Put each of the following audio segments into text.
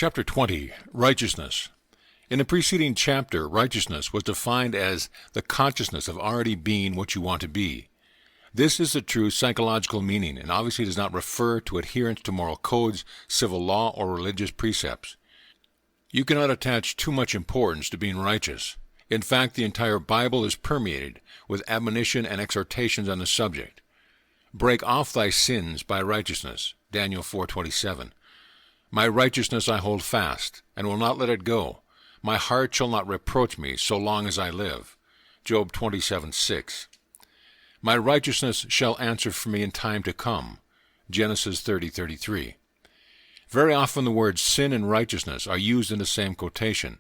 Chapter 20. Righteousness. In the preceding chapter, righteousness was defined as the consciousness of already being what you want to be. This is the true psychological meaning, and obviously does not refer to adherence to moral codes, civil law, or religious precepts. You cannot attach too much importance to being righteous. In fact, the entire Bible is permeated with admonition and exhortations on the subject. Break off thy sins by righteousness, Daniel 4:27. My righteousness I hold fast, and will not let it go. My heart shall not reproach me so long as I live, Job 27:6. My righteousness shall answer for me in time to come, Genesis 30:33. Very often the words sin and righteousness are used in the same quotation.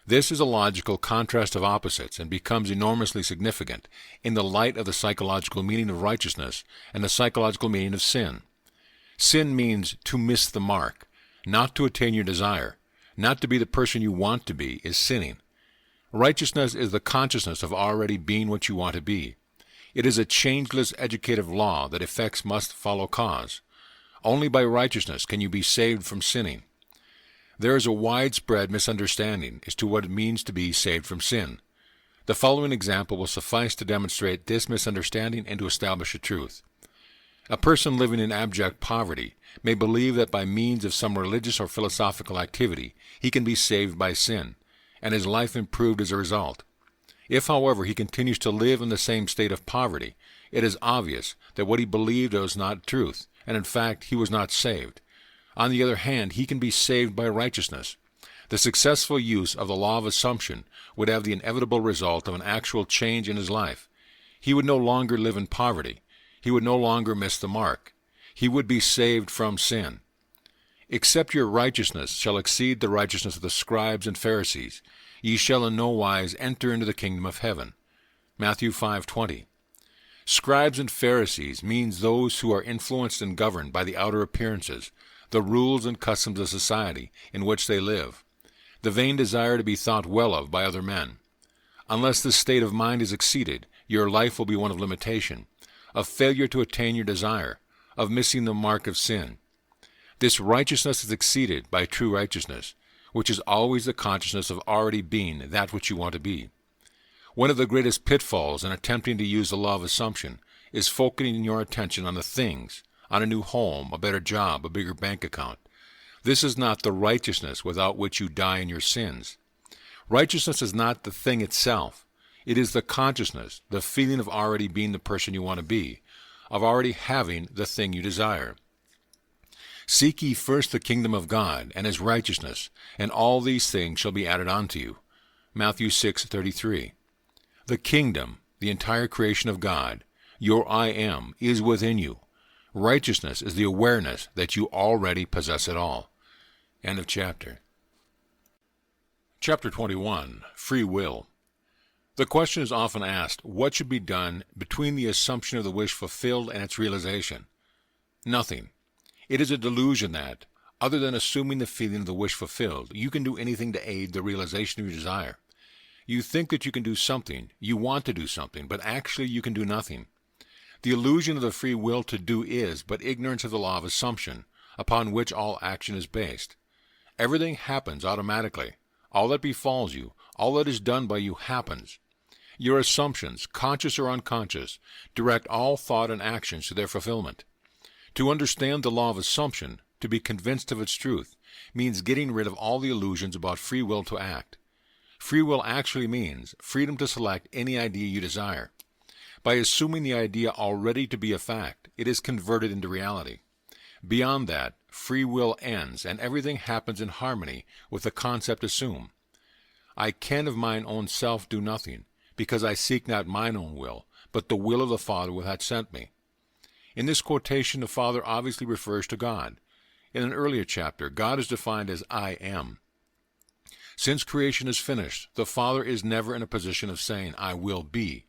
This is a logical contrast of opposites and becomes enormously significant in the light of the psychological meaning of righteousness and the psychological meaning of sin. Sin means to miss the mark, not to attain your desire, not to be the person you want to be, is sinning. Righteousness is the consciousness of already being what you want to be. It is a changeless educative law that effects must follow cause. Only by righteousness can you be saved from sinning. There is a widespread misunderstanding as to what it means to be saved from sin. The following example will suffice to demonstrate this misunderstanding and to establish a truth. A person living in abject poverty may believe that by means of some religious or philosophical activity he can be saved by sin, and his life improved as a result. If, however, he continues to live in the same state of poverty, it is obvious that what he believed was not truth, and in fact he was not saved. On the other hand, he can be saved by righteousness. The successful use of the law of assumption would have the inevitable result of an actual change in his life. He would no longer live in poverty. He would no longer miss the mark. He would be saved from sin. Except your righteousness shall exceed the righteousness of the scribes and Pharisees, ye shall in no wise enter into the kingdom of heaven. Matthew 5:20. Scribes and Pharisees means those who are influenced and governed by the outer appearances, the rules and customs of society in which they live, the vain desire to be thought well of by other men. Unless this state of mind is exceeded, your life will be one of limitation, of failure to attain your desire, of missing the mark of sin. This righteousness is exceeded by true righteousness, which is always the consciousness of already being that which you want to be. One of the greatest pitfalls in attempting to use the law of assumption is focusing your attention on the things, on a new home, a better job, a bigger bank account. This is not the righteousness without which you die in your sins. Righteousness is not the thing itself. It is the consciousness, the feeling of already being the person you want to be, of already having the thing you desire. Seek ye first the kingdom of God and his righteousness, and all these things shall be added unto you. Matthew 6:33. The kingdom, the entire creation of God, your I am, is within you. Righteousness is the awareness that you already possess it all. End of chapter. Chapter 21. Free Will. The question is often asked, what should be done between the assumption of the wish fulfilled and its realization? Nothing. It is a delusion that, other than assuming the feeling of the wish fulfilled, you can do anything to aid the realization of your desire. You think that you can do something, you want to do something, but actually you can do nothing. The illusion of the free will to do is but ignorance of the law of assumption, upon which all action is based. Everything happens automatically. All that befalls you, all that is done by you happens. Your assumptions, conscious or unconscious, direct all thought and actions to their fulfillment. To understand the law of assumption, to be convinced of its truth, means getting rid of all the illusions about free will to act. Free will actually means freedom to select any idea you desire. By assuming the idea already to be a fact, it is converted into reality. Beyond that, free will ends, and everything happens in harmony with the concept assumed. I can of mine own self do nothing, because I seek not mine own will, but the will of the Father who hath sent me. In this quotation, the Father obviously refers to God. In an earlier chapter, God is defined as I am. Since creation is finished, the Father is never in a position of saying, I will be.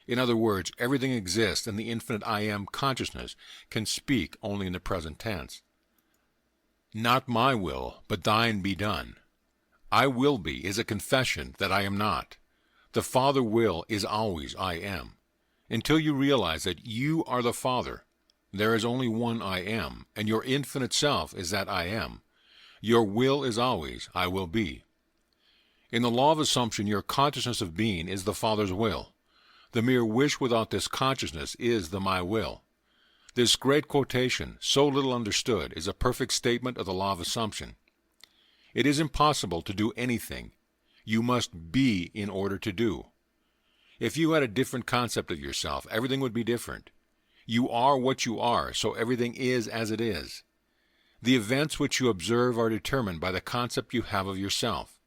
In other words, everything exists, and the infinite I am consciousness can speak only in the present tense. Not my will, but thine be done. I will be is a confession that I am not. The Father will is always I am. Until you realize that you are the Father, there is only one I am, and your infinite self is that I am. Your will is always, I will be. In the law of assumption, your consciousness of being is the Father's will. The mere wish without this consciousness is the my will. This great quotation, so little understood, is a perfect statement of the law of assumption. It is impossible to do anything. You must be in order to do. If you had a different concept of yourself, everything would be different. You are what you are, so everything is as it is. The events which you observe are determined by the concept you have of yourself.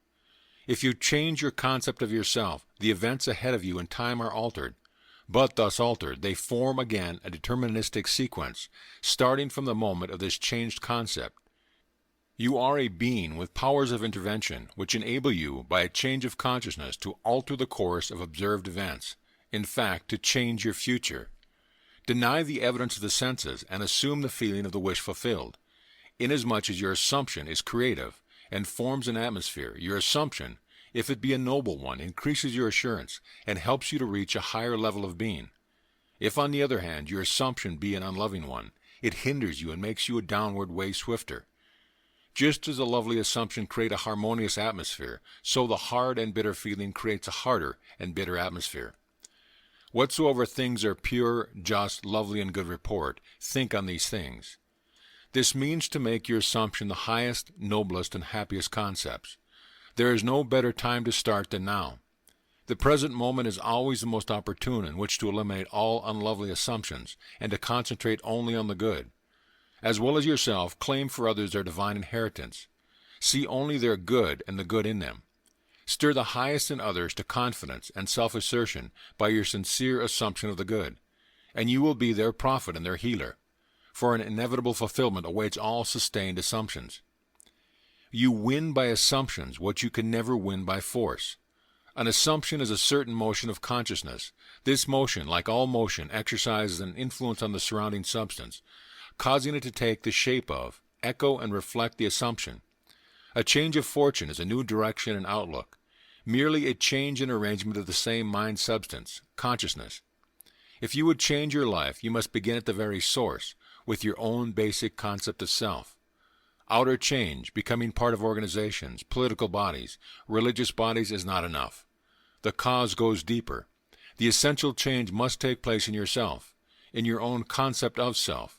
If you change your concept of yourself, the events ahead of you in time are altered. But thus altered, they form again a deterministic sequence, starting from the moment of this changed concept. You are a being with powers of intervention which enable you, by a change of consciousness, to alter the course of observed events, in fact, to change your future. Deny the evidence of the senses and assume the feeling of the wish fulfilled. Inasmuch as your assumption is creative and forms an atmosphere, your assumption, if it be a noble one, increases your assurance and helps you to reach a higher level of being. If, on the other hand, your assumption be an unloving one, it hinders you and makes you a downward way swifter. Just as a lovely assumption creates a harmonious atmosphere, so the hard and bitter feeling creates a harder and bitter atmosphere. Whatsoever things are pure, just, lovely, and good report, think on these things. This means to make your assumption the highest, noblest, and happiest concepts. There is no better time to start than now. The present moment is always the most opportune in which to eliminate all unlovely assumptions and to concentrate only on the good. As well as yourself, claim for others their divine inheritance. See only their good and the good in them. Stir the highest in others to confidence and self-assertion by your sincere assumption of the good, and you will be their prophet and their healer, for an inevitable fulfillment awaits all sustained assumptions. You win by assumptions what you can never win by force. An assumption is a certain motion of consciousness. This motion, like all motion, exercises an influence on the surrounding substance, causing it to take the shape of, echo, and reflect the assumption. A change of fortune is a new direction and outlook, merely a change in arrangement of the same mind substance, consciousness. If you would change your life, you must begin at the very source, with your own basic concept of self. Outer change, becoming part of organizations, political bodies, religious bodies, is not enough. The cause goes deeper. The essential change must take place in yourself, in your own concept of self.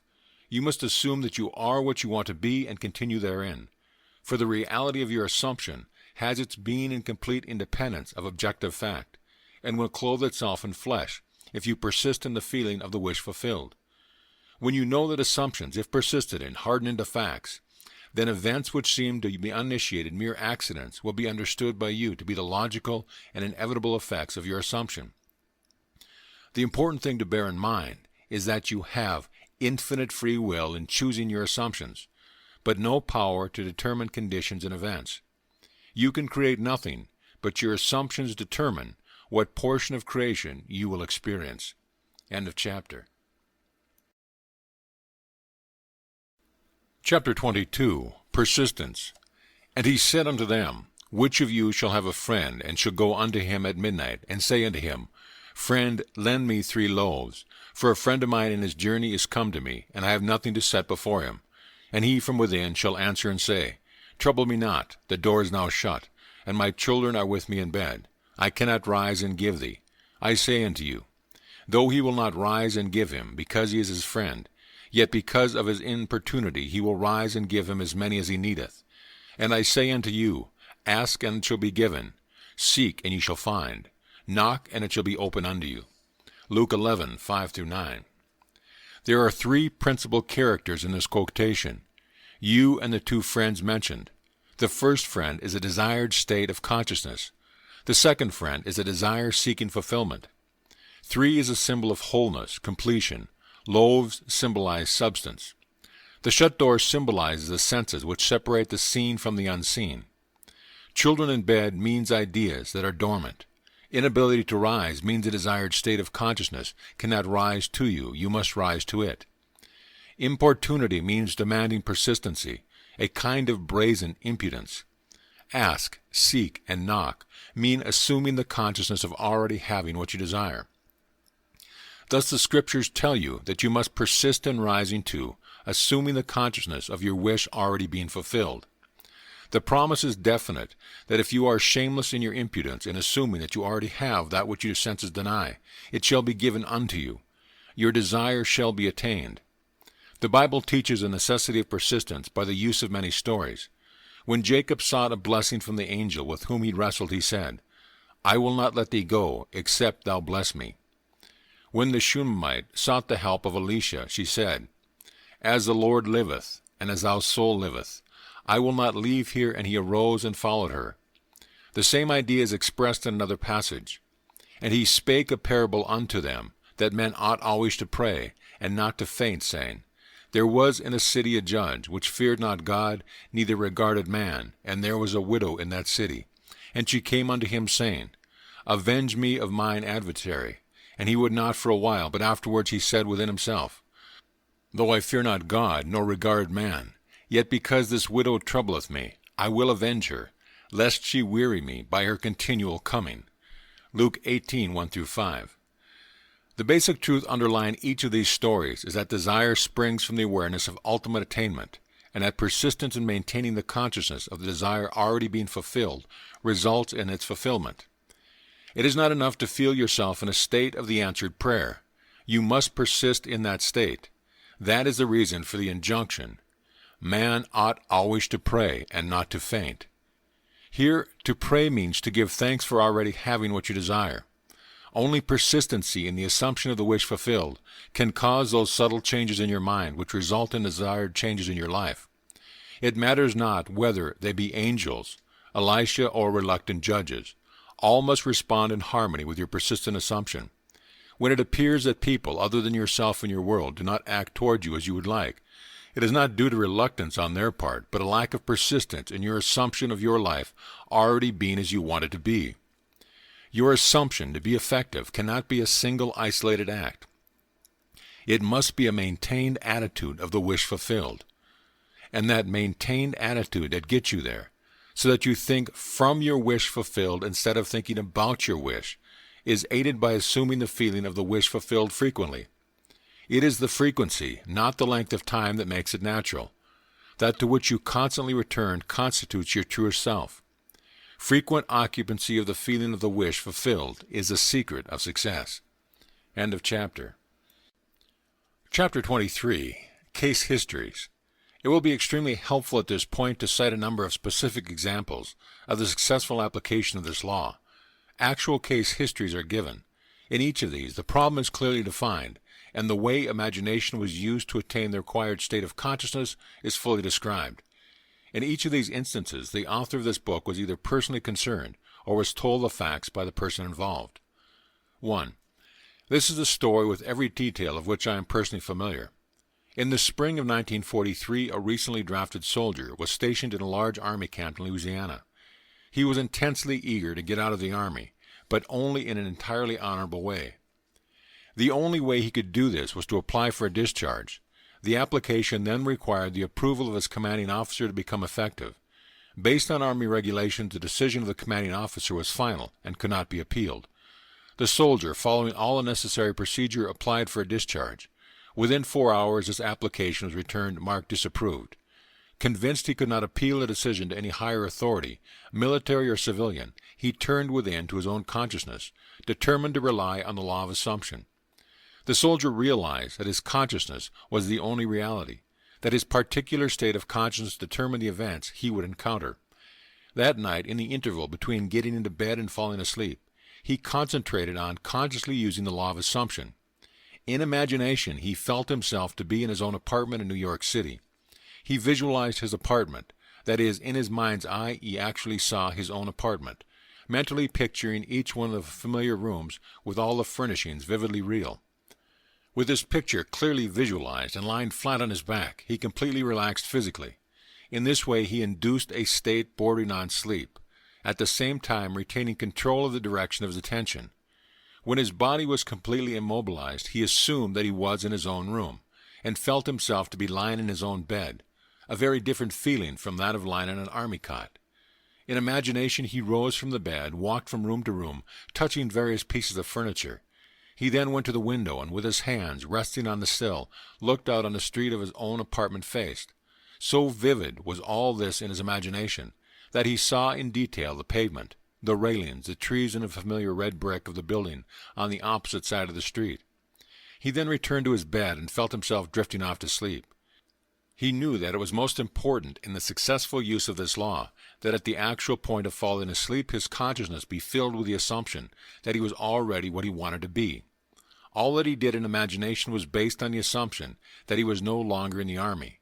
You must assume that you are what you want to be and continue therein. For the reality of your assumption has its being in complete independence of objective fact, and will clothe itself in flesh if you persist in the feeling of the wish fulfilled. When you know that assumptions, if persisted in, harden into facts, then events which seem to be uninitiated mere accidents will be understood by you to be the logical and inevitable effects of your assumption. The important thing to bear in mind is that you have infinite free will in choosing your assumptions, but no power to determine conditions and events. You can create nothing, but your assumptions determine what portion of creation you will experience. End of chapter. Chapter 22. Persistence. And he said unto them, Which of you shall have a friend, and shall go unto him at midnight, and say unto him, Friend, lend me 3 loaves, for a friend of mine in his journey is come to me, and I have nothing to set before him. And he from within shall answer and say, Trouble me not, the door is now shut, and my children are with me in bed. I cannot rise and give thee. I say unto you, though he will not rise and give him, because he is his friend, yet because of his importunity he will rise and give him as many as he needeth. And I say unto you, Ask, and it shall be given. Seek, and ye shall find. Knock, and it shall be opened unto you. Luke 11:5-9. There are 3 principal characters in this quotation, you and the 2 friends mentioned. The first friend is a desired state of consciousness. The second friend is a desire seeking fulfillment. 3 is a symbol of wholeness, completion. Loaves symbolize substance. The shut door symbolizes the senses which separate the seen from the unseen. Children in bed means ideas that are dormant. Inability to rise means a desired state of consciousness cannot rise to you, you must rise to it. Importunity means demanding persistency, a kind of brazen impudence. Ask, seek, and knock mean assuming the consciousness of already having what you desire. Thus the Scriptures tell you that you must persist in rising to, assuming the consciousness of your wish already being fulfilled. The promise is definite, that if you are shameless in your impudence in assuming that you already have that which your senses deny, it shall be given unto you. Your desire shall be attained. The Bible teaches the necessity of persistence by the use of many stories. When Jacob sought a blessing from the angel with whom he wrestled, he said, I will not let thee go, except thou bless me. When the Shunammite sought the help of Elisha, she said, As the Lord liveth, and as thy soul liveth, I will not leave here, and he arose and followed her. The same idea is expressed in another passage. And he spake a parable unto them, that men ought always to pray, and not to faint, saying, There was in a city a judge, which feared not God, neither regarded man, and there was a widow in that city. And she came unto him, saying, Avenge me of mine adversary. And he would not for a while, but afterwards he said within himself, Though I fear not God, nor regard man, yet because this widow troubleth me, I will avenge her, lest she weary me by her continual coming. Luke 18:1-5. The basic truth underlying each of these stories is that desire springs from the awareness of ultimate attainment, and that persistence in maintaining the consciousness of the desire already being fulfilled results in its fulfillment. It is not enough to feel yourself in a state of the answered prayer. You must persist in that state. That is the reason for the injunction, Man ought always to pray and not to faint. Here, to pray means to give thanks for already having what you desire. Only persistency in the assumption of the wish fulfilled can cause those subtle changes in your mind which result in desired changes in your life. It matters not whether they be angels, Elisha, or reluctant judges. All must respond in harmony with your persistent assumption. When it appears that people other than yourself and your world do not act toward you as you would like, it is not due to reluctance on their part, but a lack of persistence in your assumption of your life already being as you want it to be. Your assumption, to be effective, cannot be a single isolated act. It must be a maintained attitude of the wish fulfilled. And that maintained attitude that gets you there, so that you think from your wish fulfilled instead of thinking about your wish, is aided by assuming the feeling of the wish fulfilled frequently. It is the frequency, not the length of time, that makes it natural. That to which you constantly return constitutes your truest self. Frequent occupancy of the feeling of the wish fulfilled is the secret of success. End of chapter. Chapter 23, Case Histories. It will be extremely helpful at this point to cite a number of specific examples of the successful application of this law. Actual case histories are given. In each of these, the problem is clearly defined, and the way imagination was used to attain the required state of consciousness is fully described. In each of these instances, the author of this book was either personally concerned or was told the facts by the person involved. 1. This is a story with every detail of which I am personally familiar. In the spring of 1943, a recently drafted soldier was stationed in a large army camp in Louisiana. He was intensely eager to get out of the army, but only in an entirely honorable way. The only way he could do this was to apply for a discharge. The application then required the approval of his commanding officer to become effective. Based on Army regulations, the decision of the commanding officer was final and could not be appealed. The soldier, following all the necessary procedure, applied for a discharge. Within 4 hours, his application was returned marked disapproved. Convinced he could not appeal the decision to any higher authority, military or civilian, he turned within to his own consciousness, determined to rely on the law of assumption. The soldier realized that his consciousness was the only reality, that his particular state of consciousness determined the events he would encounter. That night, in the interval between getting into bed and falling asleep, he concentrated on consciously using the law of assumption. In imagination, he felt himself to be in his own apartment in New York City. He visualized his apartment. That is, in his mind's eye, he actually saw his own apartment, mentally picturing each one of the familiar rooms with all the furnishings vividly real. With this picture clearly visualized and lying flat on his back, he completely relaxed physically. In this way, he induced a state bordering on sleep, at the same time retaining control of the direction of his attention. When his body was completely immobilized, he assumed that he was in his own room, and felt himself to be lying in his own bed, a very different feeling from that of lying on an army cot. In imagination, he rose from the bed, walked from room to room, touching various pieces of furniture. He then went to the window and, with his hands resting on the sill, looked out on the street of his own apartment faced. So vivid was all this in his imagination that he saw in detail the pavement, the railings, the trees, and the familiar red brick of the building on the opposite side of the street. He then returned to his bed and felt himself drifting off to sleep. He knew that it was most important in the successful use of this law that at the actual point of falling asleep his consciousness be filled with the assumption that he was already what he wanted to be. All that he did in imagination was based on the assumption that he was no longer in the army.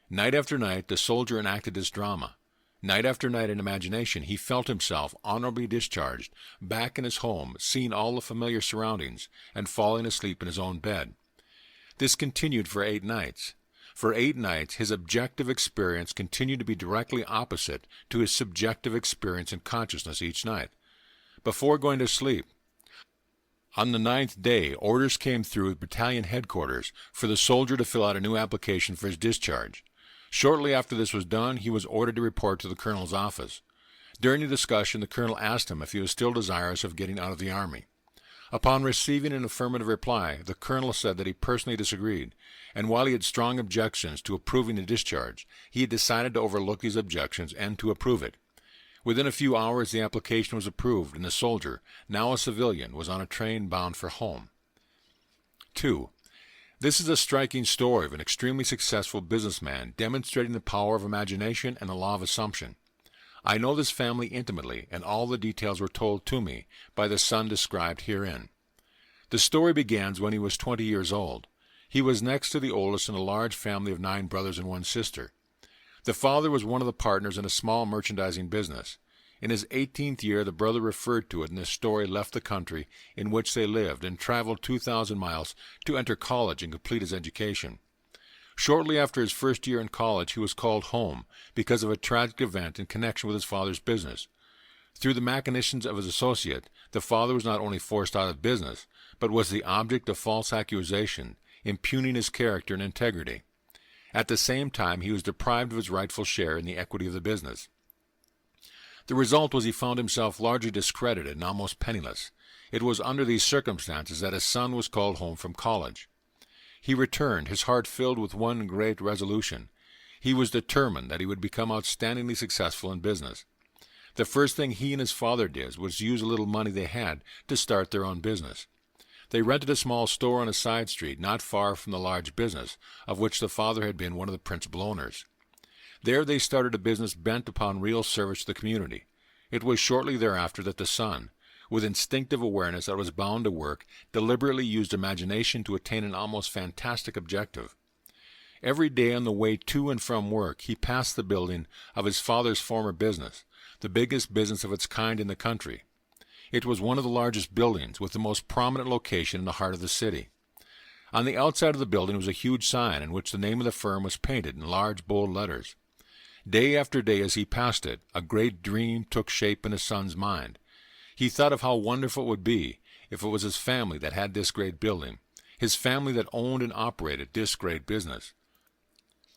Night after night the soldier enacted this drama. Night after night in imagination he felt himself honorably discharged, back in his home, seeing all the familiar surroundings, and falling asleep in his own bed. This continued for 8 nights. For 8 nights his objective experience continued to be directly opposite to his subjective experience and consciousness each night. Before going to sleep, on the 9th day, orders came through battalion headquarters for the soldier to fill out a new application for his discharge. Shortly after this was done, he was ordered to report to the colonel's office. During the discussion, the colonel asked him if he was still desirous of getting out of the army. Upon receiving an affirmative reply, the colonel said that he personally disagreed, and while he had strong objections to approving the discharge, he had decided to overlook these objections and to approve it. Within a few hours, the application was approved, and the soldier, now a civilian, was on a train bound for home. 2. This is a striking story of an extremely successful businessman demonstrating the power of imagination and the law of assumption. I know this family intimately, and all the details were told to me by the son described herein. The story begins when he was 20 years old. He was next to the oldest in a large family of 9 brothers and 1 sister. The father was one of the partners in a small merchandising business. In his 18th year, the brother referred to it in this story left the country in which they lived and traveled 2,000 miles to enter college and complete his education. Shortly after his first year in college, he was called home because of a tragic event in connection with his father's business. Through the machinations of his associate, the father was not only forced out of business, but was the object of false accusation, impugning his character and integrity. At the same time, he was deprived of his rightful share in the equity of the business. The result was he found himself largely discredited and almost penniless. It was under these circumstances that his son was called home from college. He returned, his heart filled with one great resolution. He was determined that he would become outstandingly successful in business. The first thing he and his father did was use a little money they had to start their own business. They rented a small store on a side street not far from the large business, of which the father had been one of the principal owners. There they started a business bent upon real service to the community. It was shortly thereafter that the son, with instinctive awareness that it was bound to work, deliberately used imagination to attain an almost fantastic objective. Every day on the way to and from work, he passed the building of his father's former business, the biggest business of its kind in the country. It was one of the largest buildings, with the most prominent location in the heart of the city. On the outside of the building was a huge sign in which the name of the firm was painted in large, bold letters. Day after day as he passed it, a great dream took shape in his son's mind. He thought of how wonderful it would be if it was his family that had this great building, his family that owned and operated this great business.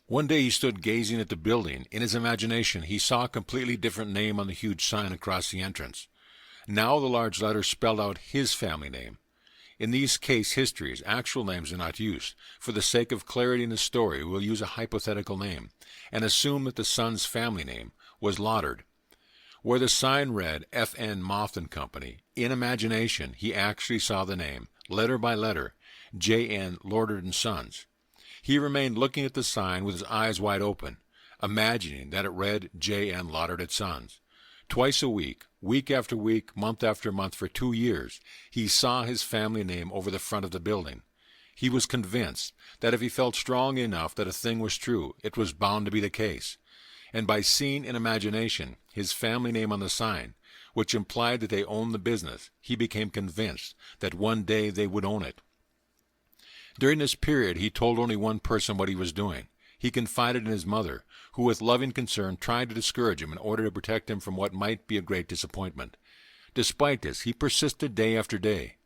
One day he stood gazing at the building. In his imagination he saw a completely different name on the huge sign across the entrance. Now the large letters spelled out his family name. In these case histories, actual names are not used. For the sake of clarity in the story, we will use a hypothetical name, and assume that the son's family name was Loddard. Where the sign read F.N. Moth & Company, in imagination he actually saw the name, letter by letter, J.N. Loddard & Sons. He remained looking at the sign with his eyes wide open, imagining that it read J.N. Loddard & Sons. Twice a week, week after week, month after month, for 2 years, he saw his family name over the front of the building. He was convinced that if he felt strong enough that a thing was true, it was bound to be the case. And by seeing in imagination his family name on the sign, which implied that they owned the business, he became convinced that one day they would own it. During this period, he told only one person what he was doing. He confided in his mother, who with loving concern tried to discourage him in order to protect him from what might be a great disappointment. Despite this, he persisted day after day.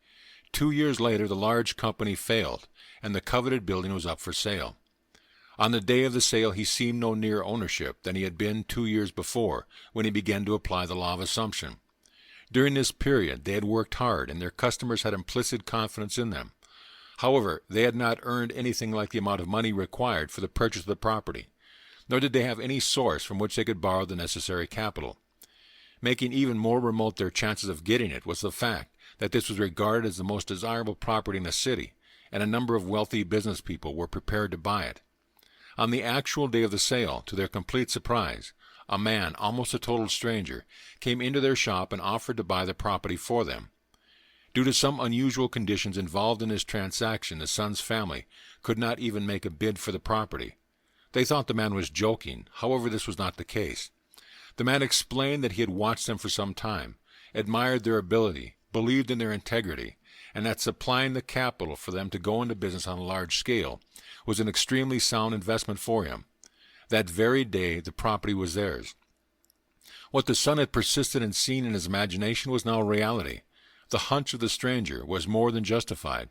2 years later, the large company failed, and the coveted building was up for sale. On the day of the sale, he seemed no nearer ownership than he had been 2 years before, when he began to apply the law of assumption. During this period, they had worked hard, and their customers had implicit confidence in them. However, they had not earned anything like the amount of money required for the purchase of the property. nor did they have any source from which they could borrow the necessary capital. Making even more remote their chances of getting it was the fact that this was regarded as the most desirable property in the city, and a number of wealthy business people were prepared to buy it. On the actual day of the sale, to their complete surprise, a man, almost a total stranger, came into their shop and offered to buy the property for them. Due to some unusual conditions involved in this transaction, the son's family could not even make a bid for the property. They thought the man was joking. However, this was not the case. The man explained that he had watched them for some time, admired their ability, believed in their integrity, and that supplying the capital for them to go into business on a large scale was an extremely sound investment for him. That very day, the property was theirs. What the son had persisted in seeing in his imagination was now a reality. The hunch of the stranger was more than justified.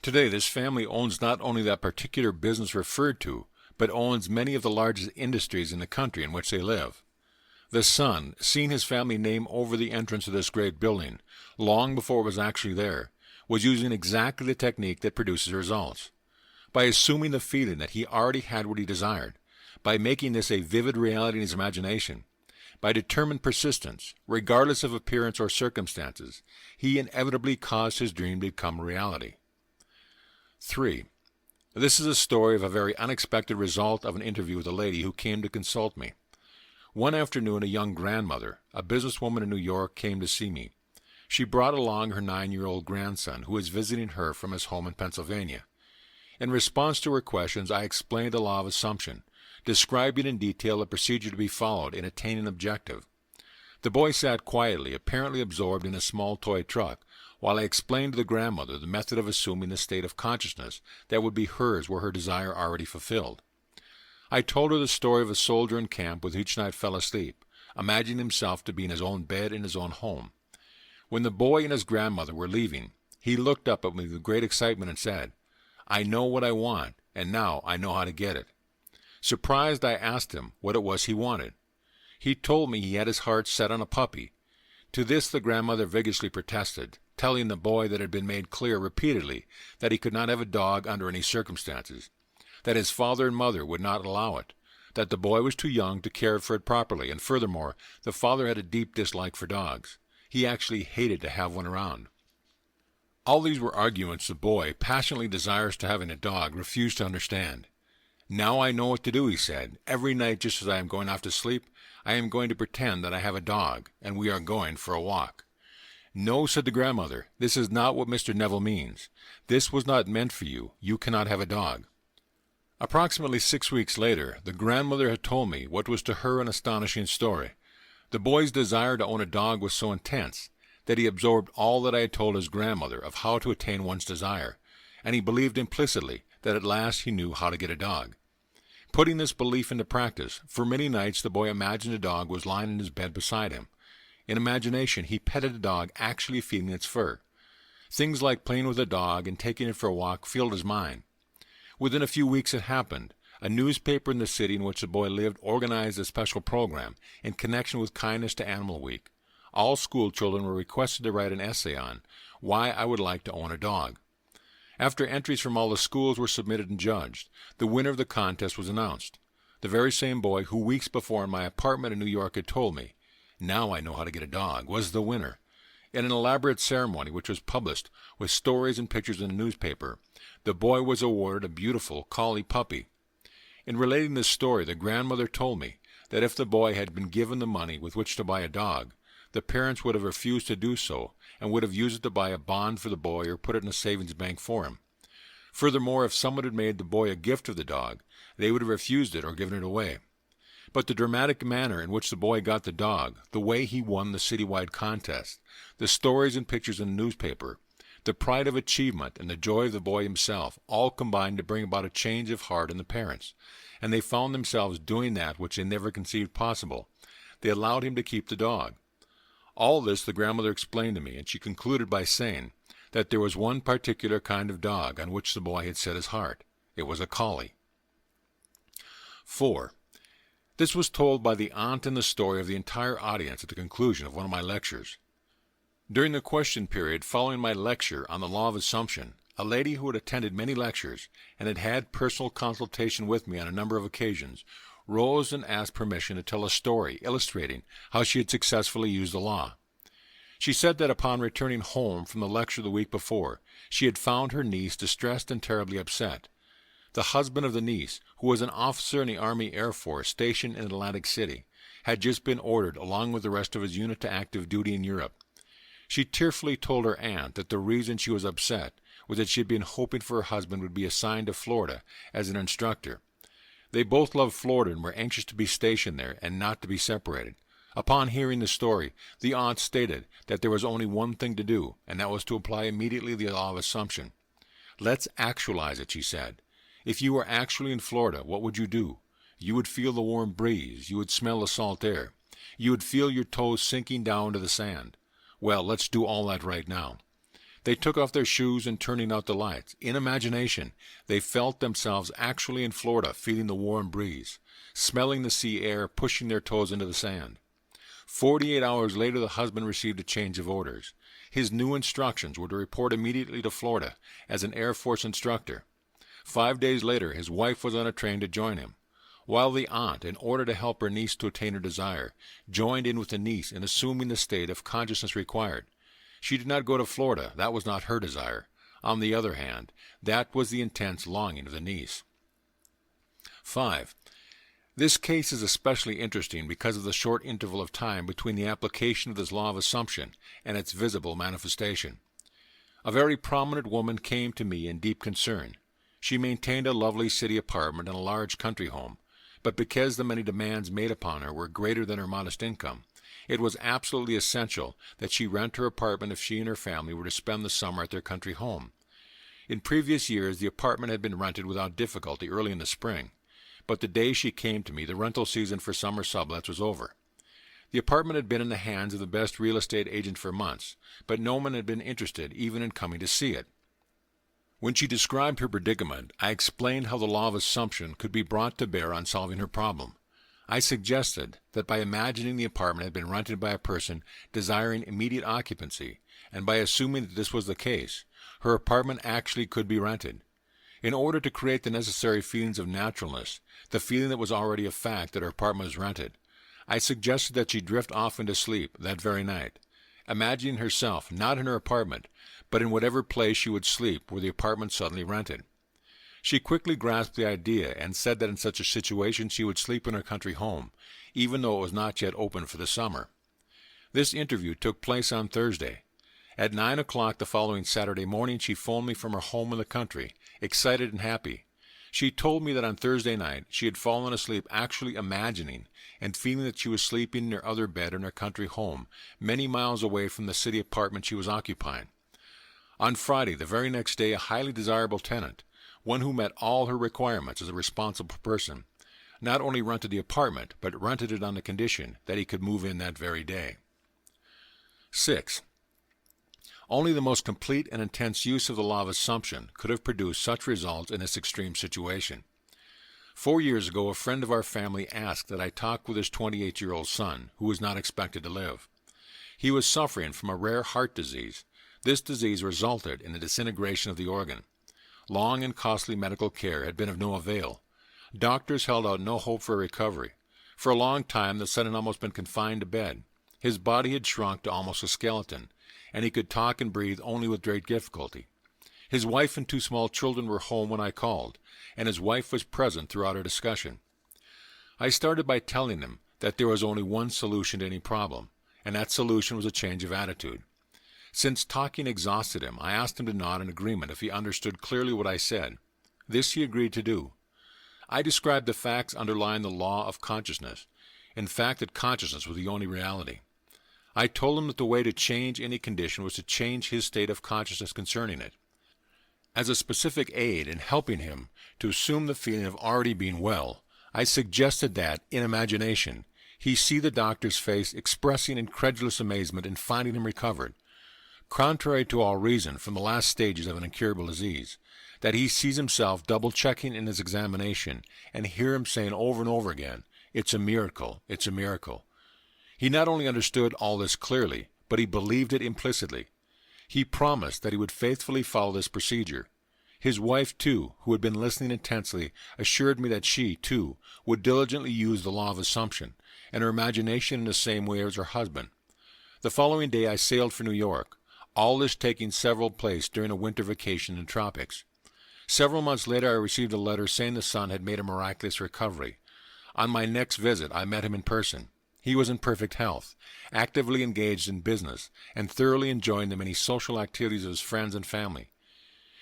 Today, this family owns not only that particular business referred to, but owns many of the largest industries in the country in which they live. The son, seeing his family name over the entrance of this great building, long before it was actually there, was using exactly the technique that produces results. By assuming the feeling that he already had what he desired, by making this a vivid reality in his imagination, by determined persistence, regardless of appearance or circumstances, he inevitably caused his dream to become a reality. 3. This is a story of a very unexpected result of an interview with a lady who came to consult me. One afternoon, a young grandmother, a businesswoman in New York, came to see me. She brought along her 9-year-old grandson, who was visiting her from his home in Pennsylvania. In response to her questions, I explained the law of assumption, describing in detail the procedure to be followed in attaining an objective. The boy sat quietly, apparently absorbed in a small toy truck, while I explained to the grandmother the method of assuming the state of consciousness that would be hers were her desire already fulfilled. I told her the story of a soldier in camp who each night fell asleep, imagining himself to be in his own bed in his own home. When the boy and his grandmother were leaving, he looked up at me with great excitement and said, "I know what I want, and now I know how to get it." Surprised, I asked him what it was he wanted. He told me he had his heart set on a puppy. To this the grandmother vigorously protested, telling the boy that it had been made clear repeatedly that he could not have a dog under any circumstances, that his father and mother would not allow it, that the boy was too young to care for it properly, and furthermore, the father had a deep dislike for dogs. He actually hated to have one around. All these were arguments the boy, passionately desirous to having a dog, refused to understand. "Now I know what to do," he said. "Every night, just as I am going off to sleep, I am going to pretend that I have a dog, and we are going for a walk." "No," said the grandmother, "this is not what Mr. Neville means. This was not meant for you. You cannot have a dog." Approximately 6 weeks later, the grandmother had told me what was to her an astonishing story. The boy's desire to own a dog was so intense that he absorbed all that I had told his grandmother of how to attain one's desire, and he believed implicitly that at last he knew how to get a dog. Putting this belief into practice, for many nights the boy imagined a dog was lying in his bed beside him. In imagination, he petted the dog, actually feeling its fur. Things like playing with a dog and taking it for a walk filled his mind. Within a few weeks it happened. A newspaper in the city in which the boy lived organized a special program in connection with Kindness to Animal Week. All school children were requested to write an essay on why I would like to own a dog. After entries from all the schools were submitted and judged, the winner of the contest was announced. The very same boy who weeks before in my apartment in New York had told me, "Now I know how to get a dog," was the winner. In an elaborate ceremony which was published with stories and pictures in the newspaper, the boy was awarded a beautiful collie puppy. In relating this story, the grandmother told me that if the boy had been given the money with which to buy a dog, the parents would have refused to do so and would have used it to buy a bond for the boy or put it in a savings bank for him. Furthermore, if someone had made the boy a gift of the dog, they would have refused it or given it away. But the dramatic manner in which the boy got the dog, the way he won the citywide contest, the stories and pictures in the newspaper, the pride of achievement and the joy of the boy himself all combined to bring about a change of heart in the parents, and they found themselves doing that which they never conceived possible. They allowed him to keep the dog. All this the grandmother explained to me, and she concluded by saying that there was one particular kind of dog on which the boy had set his heart. It was a collie. 4. This was told by the aunt in the story of the entire audience at the conclusion of one of my lectures. During the question period following my lecture on the law of assumption, a lady who had attended many lectures and had had personal consultation with me on a number of occasions rose and asked permission to tell a story illustrating how she had successfully used the law. She said that upon returning home from the lecture the week before, she had found her niece distressed and terribly upset. The husband of the niece, who was an officer in the Army Air Force stationed in Atlantic City, had just been ordered along with the rest of his unit to active duty in Europe. She tearfully told her aunt that the reason she was upset was that she had been hoping for her husband would be assigned to Florida as an instructor. They both loved Florida and were anxious to be stationed there and not to be separated. Upon hearing the story, the aunt stated that there was only one thing to do, and that was to apply immediately the law of assumption. "Let's actualize it," she said. "If you were actually in Florida, what would you do? You would feel the warm breeze. You would smell the salt air. You would feel your toes sinking down to the sand. Well, let's do all that right now." They took off their shoes and turning out the lights. In imagination, they felt themselves actually in Florida, feeling the warm breeze, smelling the sea air, pushing their toes into the sand. 48 hours later, the husband received a change of orders. His new instructions were to report immediately to Florida as an Air Force instructor. 5 days later, his wife was on a train to join him, while the aunt, in order to help her niece to attain her desire, joined in with the niece in assuming the state of consciousness required. She did not go to Florida. That was not her desire. On the other hand, that was the intense longing of the niece. 5. This case is especially interesting because of the short interval of time between the application of this law of assumption and its visible manifestation. A very prominent woman came to me in deep concern. She maintained a lovely city apartment and a large country home, but because the many demands made upon her were greater than her modest income, it was absolutely essential that she rent her apartment if she and her family were to spend the summer at their country home. In previous years, the apartment had been rented without difficulty early in the spring, but the day she came to me, the rental season for summer sublets was over. The apartment had been in the hands of the best real estate agent for months, but no one had been interested even in coming to see it. When she described her predicament, I explained how the law of assumption could be brought to bear on solving her problem. I suggested that by imagining the apartment had been rented by a person desiring immediate occupancy, and by assuming that this was the case, her apartment actually could be rented. In order to create the necessary feelings of naturalness, the feeling that was already a fact that her apartment was rented, I suggested that she drift off into sleep that very night, imagining herself not in her apartment, but in whatever place she would sleep were the apartment suddenly rented. She quickly grasped the idea and said that in such a situation she would sleep in her country home, even though it was not yet open for the summer. This interview took place on Thursday. At 9 o'clock the following Saturday morning she phoned me from her home in the country, excited and happy. She told me that on Thursday night she had fallen asleep actually imagining and feeling that she was sleeping in her other bed in her country home, many miles away from the city apartment she was occupying. On Friday, the very next day, a highly desirable tenant, one who met all her requirements as a responsible person, not only rented the apartment, but rented it on the condition that he could move in that very day. 6. Only the most complete and intense use of the law of assumption could have produced such results in this extreme situation. 4 years ago, a friend of our family asked that I talk with his 28-year-old son, who was not expected to live. He was suffering from a rare heart disease. This disease resulted in the disintegration of the organ. Long and costly medical care had been of no avail. Doctors held out no hope for recovery. For a long time, the son had almost been confined to bed. His body had shrunk to almost a skeleton, and he could talk and breathe only with great difficulty. His wife and 2 small children were home when I called, and his wife was present throughout our discussion. I started by telling him that there was only one solution to any problem, and that solution was a change of attitude. Since talking exhausted him, I asked him to nod in agreement if he understood clearly what I said. This he agreed to do. I described the facts underlying the law of consciousness, in fact that consciousness was the only reality. I told him that the way to change any condition was to change his state of consciousness concerning it. As a specific aid in helping him to assume the feeling of already being well, I suggested that, in imagination, he see the doctor's face expressing incredulous amazement in finding him recovered, contrary to all reason from the last stages of an incurable disease, that he sees himself double-checking in his examination and hear him saying over and over again, "It's a miracle, it's a miracle." He not only understood all this clearly, but he believed it implicitly. He promised that he would faithfully follow this procedure. His wife, too, who had been listening intensely, assured me that she, too, would diligently use the law of assumption, and her imagination in the same way as her husband. The following day I sailed for New York, all this taking several place during a winter vacation in the tropics. Several months later I received a letter saying the son had made a miraculous recovery. On my next visit I met him in person. He was in perfect health, actively engaged in business, and thoroughly enjoying the many social activities of his friends and family.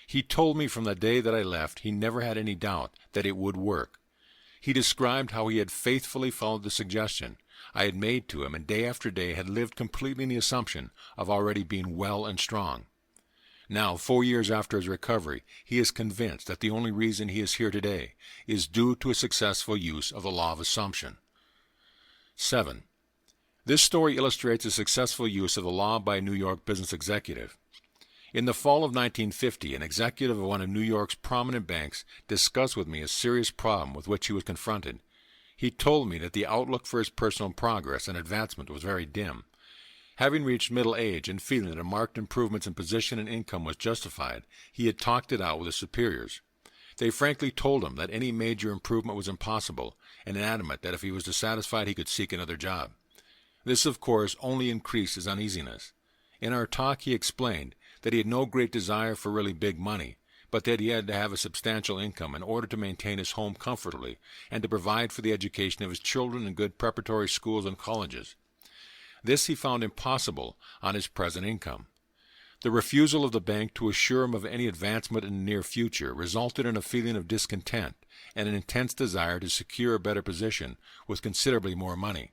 He told me from the day that I left he never had any doubt that it would work. He described how he had faithfully followed the suggestion I had made to him, and day after day had lived completely in the assumption of already being well and strong. Now, 4 years after his recovery, he is convinced that the only reason he is here today is due to a successful use of the law of assumption. 7. This story illustrates a successful use of the law by a New York business executive. In the fall of 1950, an executive of one of New York's prominent banks discussed with me a serious problem with which he was confronted. He told me that the outlook for his personal progress and advancement was very dim. Having reached middle age and feeling that a marked improvement in position and income was justified, he had talked it out with his superiors. They frankly told him that any major improvement was impossible, and adamant that if he was dissatisfied he could seek another job. This, of course, only increased his uneasiness. In our talk he explained that he had no great desire for really big money, but that he had to have a substantial income in order to maintain his home comfortably and to provide for the education of his children in good preparatory schools and colleges. This he found impossible on his present income. The refusal of the bank to assure him of any advancement in the near future resulted in a feeling of discontent and an intense desire to secure a better position with considerably more money.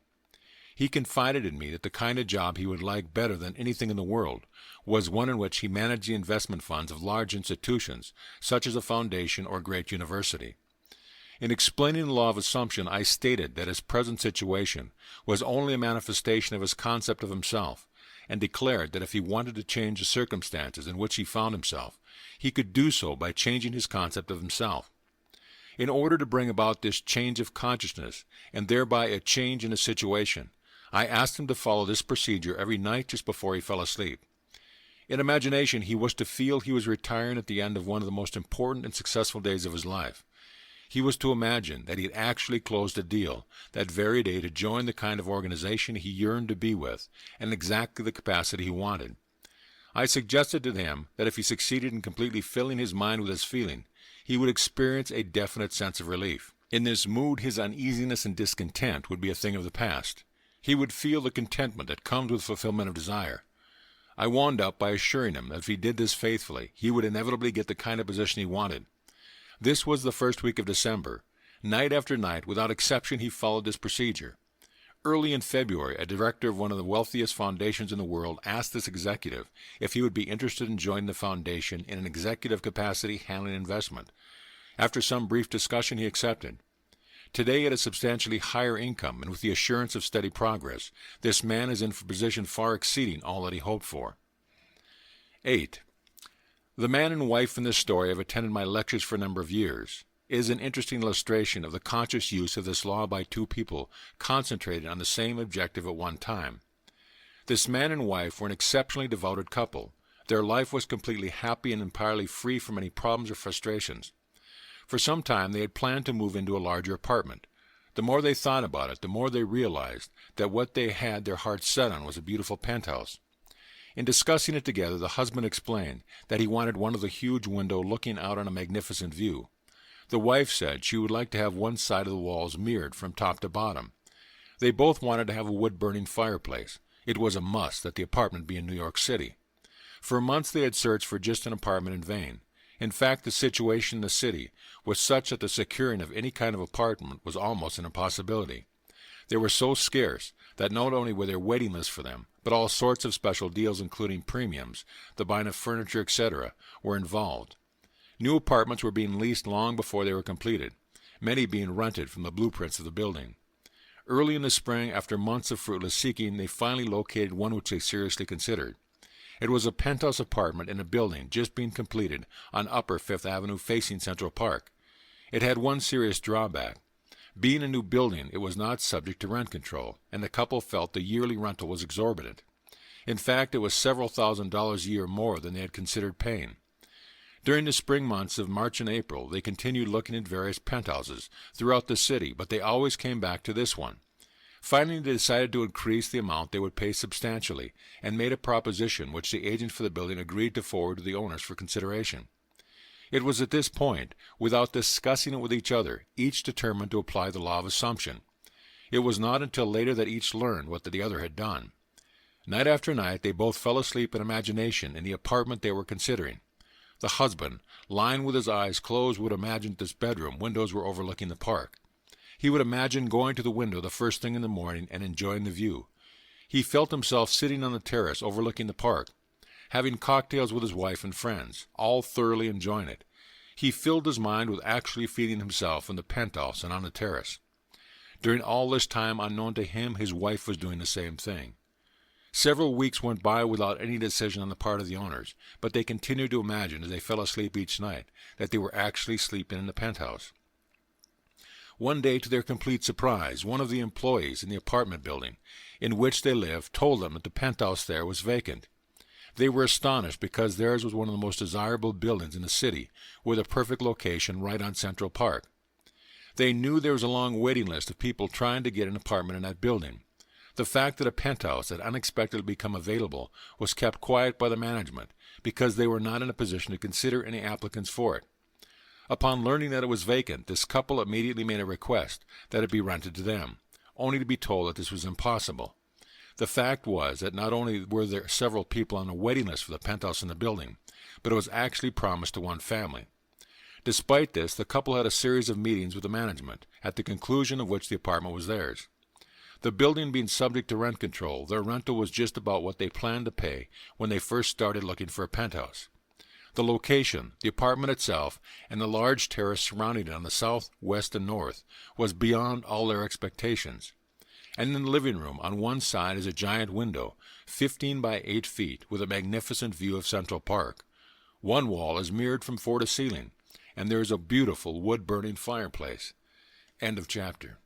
He confided in me that the kind of job he would like better than anything in the world was one in which he managed the investment funds of large institutions, such as a foundation or great university. In explaining the law of assumption, I stated that his present situation was only a manifestation of his concept of himself, and declared that if he wanted to change the circumstances in which he found himself, he could do so by changing his concept of himself. In order to bring about this change of consciousness, and thereby a change in his situation, I asked him to follow this procedure every night just before he fell asleep. In imagination, he was to feel he was retiring at the end of one of the most important and successful days of his life. He was to imagine that he had actually closed a deal that very day to join the kind of organization he yearned to be with, and exactly the capacity he wanted. I suggested to him that if he succeeded in completely filling his mind with this feeling, he would experience a definite sense of relief. In this mood, his uneasiness and discontent would be a thing of the past. He would feel the contentment that comes with fulfillment of desire. I wound up by assuring him that if he did this faithfully, he would inevitably get the kind of position he wanted. This was the first week of December. Night after night, without exception, he followed this procedure. Early in February, a director of one of the wealthiest foundations in the world asked this executive if he would be interested in joining the foundation in an executive capacity handling investment. After some brief discussion, he accepted. Today, at a substantially higher income and with the assurance of steady progress, this man is in a position far exceeding all that he hoped for. 8. The man and wife in this story have attended my lectures for a number of years. It is an interesting illustration of the conscious use of this law by two people concentrated on the same objective at one time. This man and wife were an exceptionally devoted couple. Their life was completely happy and entirely free from any problems or frustrations. For some time they had planned to move into a larger apartment. The more they thought about it, the more they realized that what they had their hearts set on was a beautiful penthouse. In discussing it together, the husband explained that he wanted one with a huge window looking out on a magnificent view. The wife said she would like to have one side of the walls mirrored from top to bottom. They both wanted to have a wood-burning fireplace. It was a must that the apartment be in New York City. For months they had searched for just an apartment in vain. In fact, the situation in the city was such that the securing of any kind of apartment was almost an impossibility. They were so scarce that not only were there waiting lists for them, but all sorts of special deals including premiums, the buying of furniture, etc., were involved. New apartments were being leased long before they were completed, many being rented from the blueprints of the building. Early in the spring, after months of fruitless seeking, they finally located one which they seriously considered. It was a penthouse apartment in a building just being completed on Upper Fifth Avenue facing Central Park. It had one serious drawback. Being a new building, it was not subject to rent control, and the couple felt the yearly rental was exorbitant. In fact, it was several $1,000s a year more than they had considered paying. During the spring months of March and April, they continued looking at various penthouses throughout the city, but they always came back to this one. Finally, they decided to increase the amount they would pay substantially and made a proposition which the agent for the building agreed to forward to the owners for consideration. It was at this point, without discussing it with each other, each determined to apply the law of assumption. It was not until later that each learned what the other had done. Night after night, they both fell asleep in imagination in the apartment they were considering. The husband, lying with his eyes closed, would imagine this bedroom windows were overlooking the park. He would imagine going to the window the first thing in the morning and enjoying the view. He felt himself sitting on the terrace overlooking the park, having cocktails with his wife and friends, all thoroughly enjoying it. He filled his mind with actually feeling himself in the penthouse and on the terrace. During all this time, unknown to him, his wife was doing the same thing. Several weeks went by without any decision on the part of the owners, but they continued to imagine as they fell asleep each night that they were actually sleeping in the penthouse. One day, to their complete surprise, one of the employees in the apartment building in which they lived told them that the penthouse there was vacant. They were astonished because theirs was one of the most desirable buildings in the city, with a perfect location right on Central Park. They knew there was a long waiting list of people trying to get an apartment in that building. The fact that a penthouse had unexpectedly become available was kept quiet by the management because they were not in a position to consider any applicants for it. Upon learning that it was vacant, this couple immediately made a request that it be rented to them, only to be told that this was impossible. The fact was that not only were there several people on the waiting list for the penthouse in the building, but it was actually promised to one family. Despite this, the couple had a series of meetings with the management, at the conclusion of which the apartment was theirs. The building being subject to rent control, their rental was just about what they planned to pay when they first started looking for a penthouse. The location, the apartment itself, and the large terrace surrounding it on the south, west, and north was beyond all their expectations. And in the living room, on one side is a giant window, 15 by 8 feet, with a magnificent view of Central Park. One wall is mirrored from floor to ceiling, and there is a beautiful wood-burning fireplace. End of chapter.